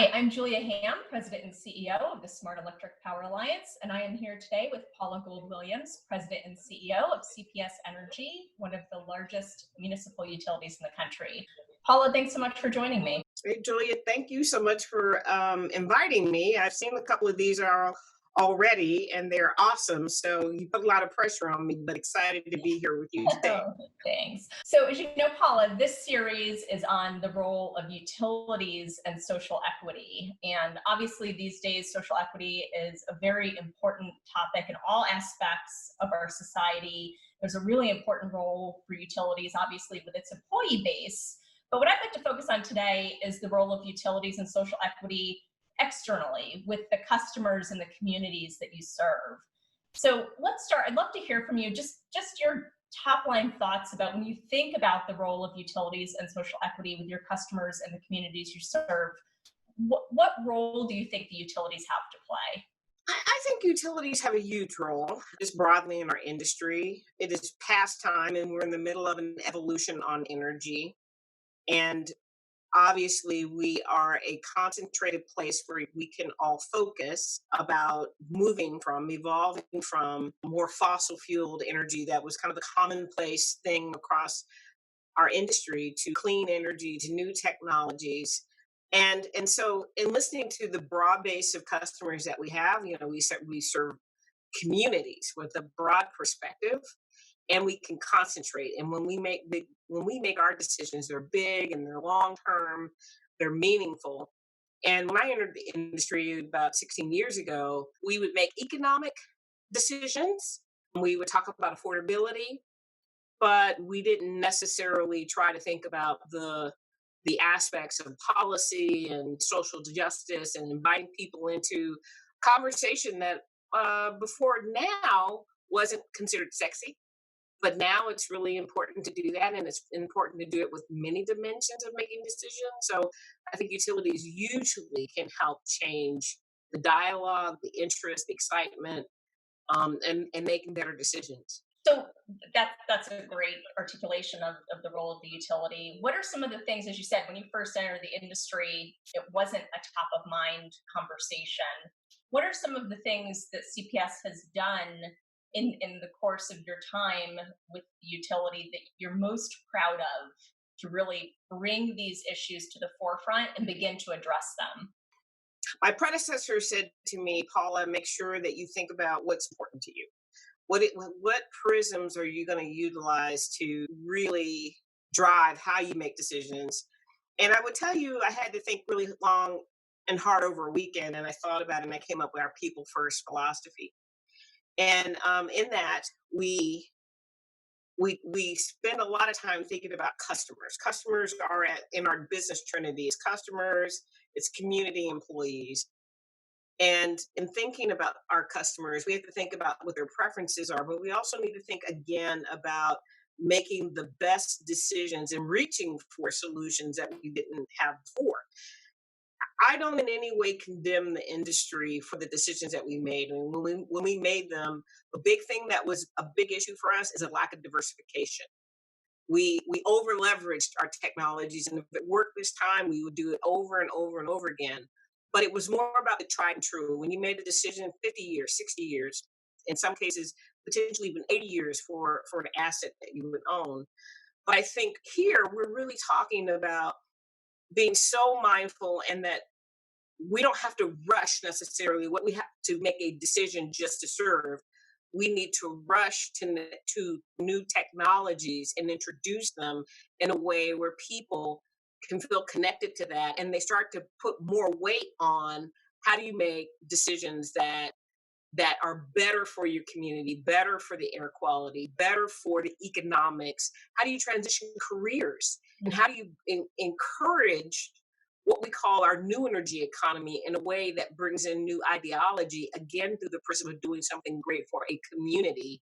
Hi, I'm Julia Ham, President and CEO of the Smart Electric Power Alliance, and I am here today with Paula Gold-Williams, President and CEO of CPS Energy, one of the largest municipal utilities in the country. Paula, thanks so much for joining me. Hey, Julia, thank you so much for inviting me. I've seen a couple of these are already, and they're awesome. So you put a lot of pressure on me, but excited to be here with you today. Thanks. So, as you know, Paula, this series is on the role of utilities and social equity. And obviously, these days, social equity is a very important topic in all aspects of our society. There's a really important role for utilities, obviously, with its employee base. But what I'd like to focus on today is the role of utilities and social equity externally with the customers and the communities that you serve. So let's start. I'd love to hear from you just your top line thoughts about when you think about the role of utilities and social equity with your customers and the communities you serve. What role do you think the utilities have to play? I think utilities have a huge role, just broadly in our industry. It is past time, and we're in the middle of an evolution on energy. And obviously, we are a concentrated place where we can all focus about evolving from more fossil fueled energy that was kind of the commonplace thing across our industry to clean energy, to new technologies. And so in listening to the broad base of customers that we have, we serve communities with a broad perspective, and we can concentrate. And when we make our decisions, they're big and they're long term, they're meaningful. And when I entered the industry about 16 years ago, we would make economic decisions. We would talk about affordability, but we didn't necessarily try to think about the aspects of policy and social justice and inviting people into conversation that before now wasn't considered sexy. But now it's really important to do that, and it's important to do it with many dimensions of making decisions. So I think utilities usually can help change the dialogue, the interest, the excitement, and making better decisions. So that's a great articulation of the role of the utility. What are some of the things, as you said, when you first entered the industry, it wasn't a top of mind conversation. What are some of the things that CPS has done in the course of your time with the utility that you're most proud of to really bring these issues to the forefront and begin to address them? My predecessor said to me, Paula, make sure that you think about what's important to you. What prisms are you going to utilize to really drive how you make decisions? And I would tell you, I had to think really long and hard over a weekend, and I thought about it, and I came up with our people first philosophy. And in that, we spend a lot of time thinking about customers. Customers are in our business trinity. It's customers, it's community employees. And in thinking about our customers, we have to think about what their preferences are, but we also need to think again about making the best decisions and reaching for solutions that we didn't have before. I don't in any way condemn the industry for the decisions that we made. I mean, when we made them, a big thing that was a big issue for us is a lack of diversification. We over leveraged our technologies, and if it worked this time, we would do it over and over and over again. But it was more about the tried and true. When you made a decision 50 years, 60 years, in some cases, potentially even 80 years for an asset that you would own. But I think here we're really talking about being so mindful, and that we don't have to rush necessarily what we have to make a decision just to serve. We need to rush to new technologies and introduce them in a way where people can feel connected to that, and they start to put more weight on how do you make decisions that are better for your community, better for the air quality, better for the economics. How do you transition careers, and how do you encourage what we call our new energy economy in a way that brings in new ideology, again through the prism of doing something great for a community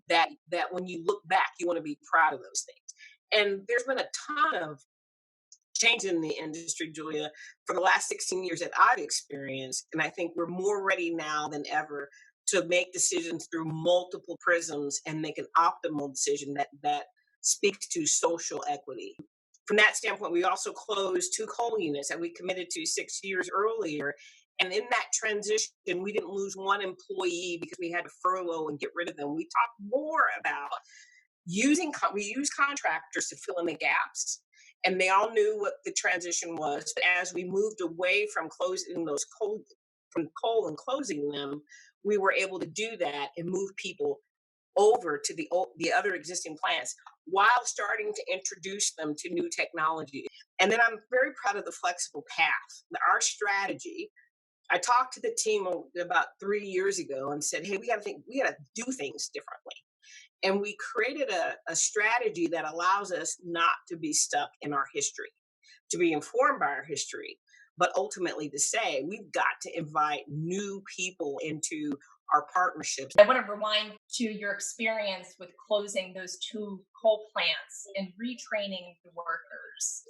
that when you look back, you want to be proud of those things. And there's been a ton of change in the industry, Julia, for the last 16 years that I've experienced. And I think we're more ready now than ever to make decisions through multiple prisms and make an optimal decision that speaks to social equity. from that standpoint, we also closed 2 coal units that we committed to 6 years earlier. And in that transition, we didn't lose one employee because we had to furlough and get rid of them. We talked more about we use contractors to fill in the gaps, and they all knew what the transition was. But as we moved away from closing those coal and closing them, we were able to do that and move people over to the other existing plants while starting to introduce them to new technology. And then I'm very proud of the flexible path. Our strategy, I talked to the team about 3 years ago and said, hey, we got to do things differently. And we created a strategy that allows us not to be stuck in our history, to be informed by our history, but ultimately to say we've got to invite new people into our partnerships. I want to rewind to your experience with closing those 2 coal plants and retraining the workers.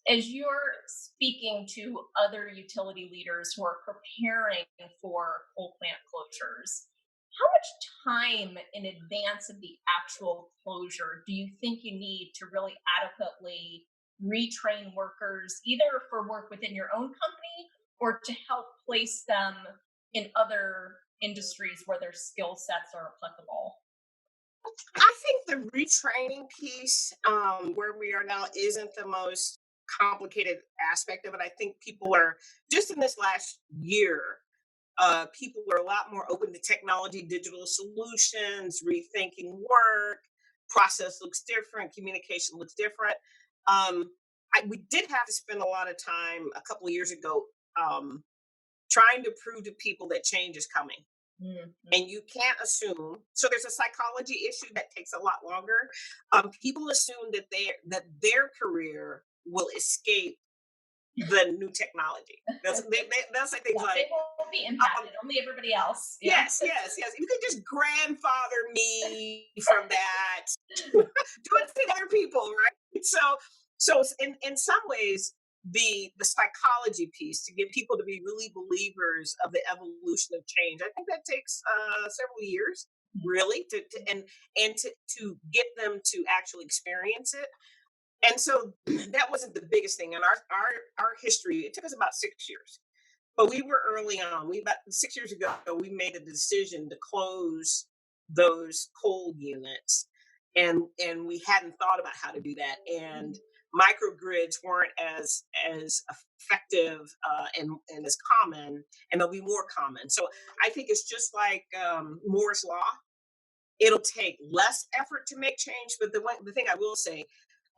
As you're speaking to other utility leaders who are preparing for coal plant closures, how much time in advance of the actual closure do you think you need to really adequately retrain workers, either for work within your own company or to help place them in other industries where their skill sets are applicable? I think the retraining piece, where we are now, isn't the most complicated aspect of it. I think people are, just in this last year, people are a lot more open to technology, digital solutions, rethinking work. Process looks different, communication looks different. We did have to spend a lot of time a couple of years ago trying to prove to people that change is coming. Mhm. And you can't assume. So there's a psychology issue that takes a lot longer. People assume that their career will escape the new technology. They'll say things Yeah, like, they won't be impacted, only everybody else. Yeah. yes, yes, yes. You can just grandfather me from that. Do it to other people, right? So in some ways, the psychology piece to get people to be really believers of the evolution of change, I think that takes several years, really, to get them to actually experience it. And so that wasn't the biggest thing in our history. It took us about 6 years, but we were early on. We About 6 years ago, we made a decision to close those coal units, and we hadn't thought about how to do that. And microgrids weren't as effective and as common, and they'll be more common. So I think it's just like Moore's law. It'll take less effort to make change, but the thing I will say,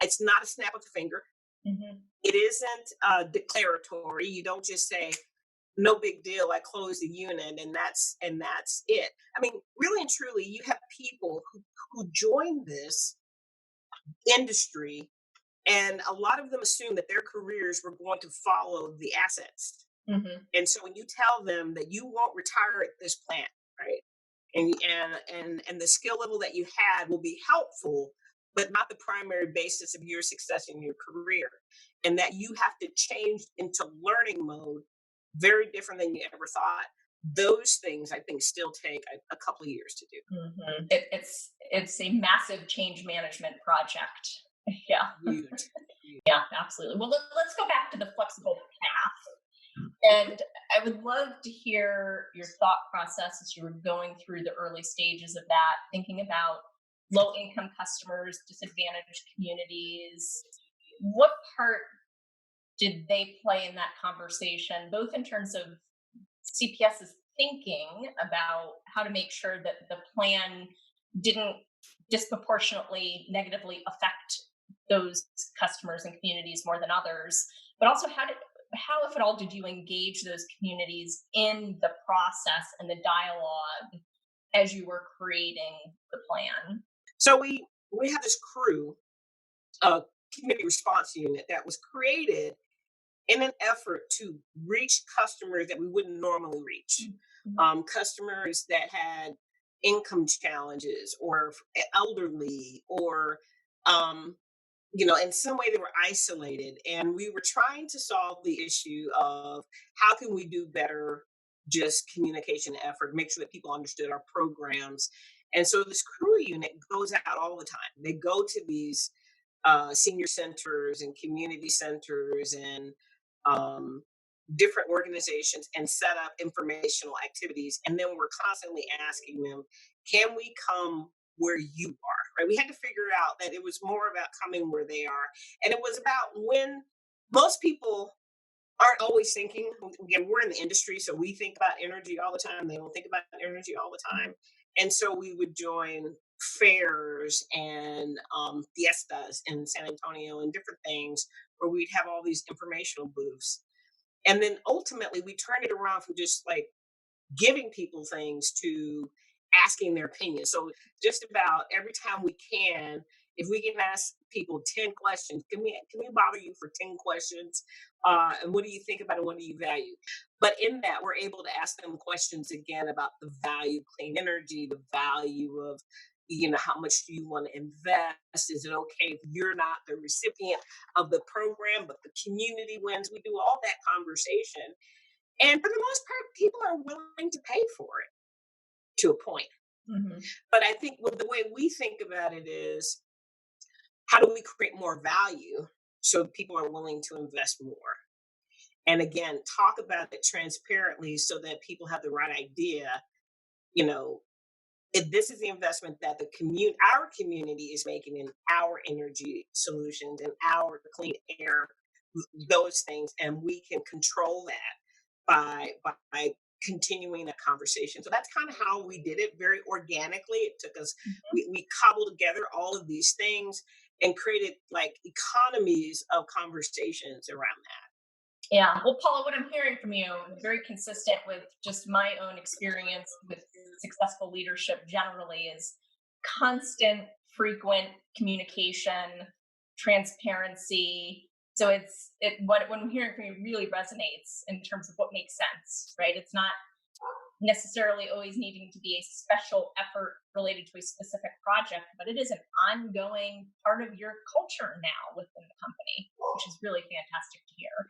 it's not a snap of the finger. Mhm. It isn't declaratory. You don't just say, "No big deal. I closed the unit, and that's it." I mean, really and truly, you have people who join this industry, and a lot of them assume that their careers were going to follow the assets. Mhm. And so when you tell them that you won't retire at this plant, right? And the skill level that you had will be helpful, but not the primary basis of your success in your career. And that you have to change into learning mode, very different than you ever thought. Those things I think still take a couple of years to do. Mhm. It's a massive change management project. Yeah. Huge. Yeah, absolutely. Well, let's go back to the flexible path. And I would love to hear your thought process as you were going through the early stages of that, thinking about low income customers, disadvantaged communities. What part did they play in that conversation, both in terms of CPS's thinking about how to make sure that the plan didn't disproportionately negatively affect those customers and communities more than others, but also how, if at all, did you engage those communities in the process and the dialogue as you were creating the plan? So we have this crew, community response unit that was created in an effort to reach customers that we wouldn't normally reach. Mhm. Customers that had income challenges or elderly or um, in some way they were isolated, and we were trying to solve the issue of how can we do better, just communication effort, make sure that people understood our programs. And so this crew unit goes out all the time. They go to these senior centers and community centers and um, different organizations and set up informational activities. And then we're constantly asking them, can we come where you are? Right? We had to figure out that it was more about coming where they are. And it was about when most people aren't always thinking. Again, we're in the industry, so we think about energy all the time. They don't think about energy all the time. And so we would join fairs and fiestas in San Antonio and different things where we'd have all these informational booths. And then ultimately we turned it around from just like giving people things to asking their opinion. So just about every time we can, if we can ask people 10 questions, can we bother you for 10 questions? And what do you think about it? What do you value? But in that, we're able to ask them questions again about the value of clean energy, the value of how much do you want to invest? Is it okay if you're not the recipient of the program, but the community wins? We do all that conversation. And for the most part, people are willing to pay for it to a point. Hmm. But I think the way we think about it is how do we create more value so people are willing to invest more? And again, talk about it transparently so that people have the right idea. You know, if this is the investment that our community is making in our energy solutions and our clean air, those things, and we can control that by continuing a conversation. So that's kind of how we did it, very organically. It took us, we cobbled together all of these things and created like economies of conversations around that. Yeah. Well, Paula, what I'm hearing from you is very consistent with just my own experience with successful leadership generally is constant, frequent communication, transparency. So what I'm hearing from you really resonates in terms of what makes sense, right? It's not necessarily always needing to be a special effort related to a specific project, but it is an ongoing part of your culture now within the company, which is really fantastic to hear.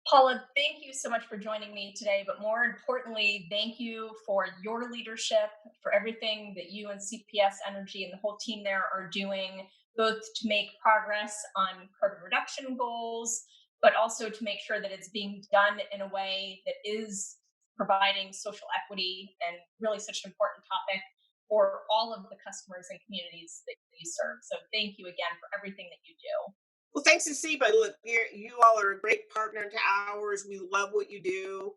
Paula, thank you so much for joining me today, but more importantly, thank you for your leadership, for everything that you and CPS Energy and the whole team there are doing, both to make progress on carbon reduction goals, but also to make sure that it's being done in a way that is providing social equity and really such an important topic for all of the customers and communities that you serve. So thank you again for everything that you do. Well, thanks to SEPA. Look, you all are a great partner to ours. We love what you do,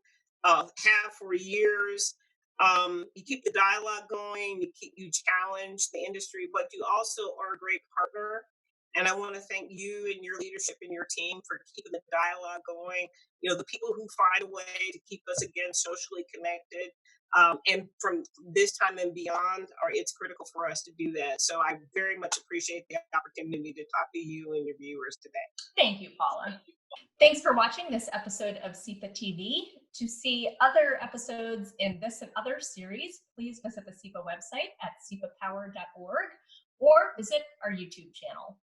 have for years. You keep the dialogue going. You challenge the industry, but you also are a great partner. And I want to thank you and your leadership and your team for keeping the dialogue going. The people who find a way to keep us again socially connected. And from this time and beyond, it's critical for us to do that. So I very much appreciate the opportunity to talk to you and your viewers today. Thank you, Paula. Thanks for watching this episode of SEPA TV. To see other episodes in this and other series, please visit the SEPA website at sepapower.org or visit our YouTube channel.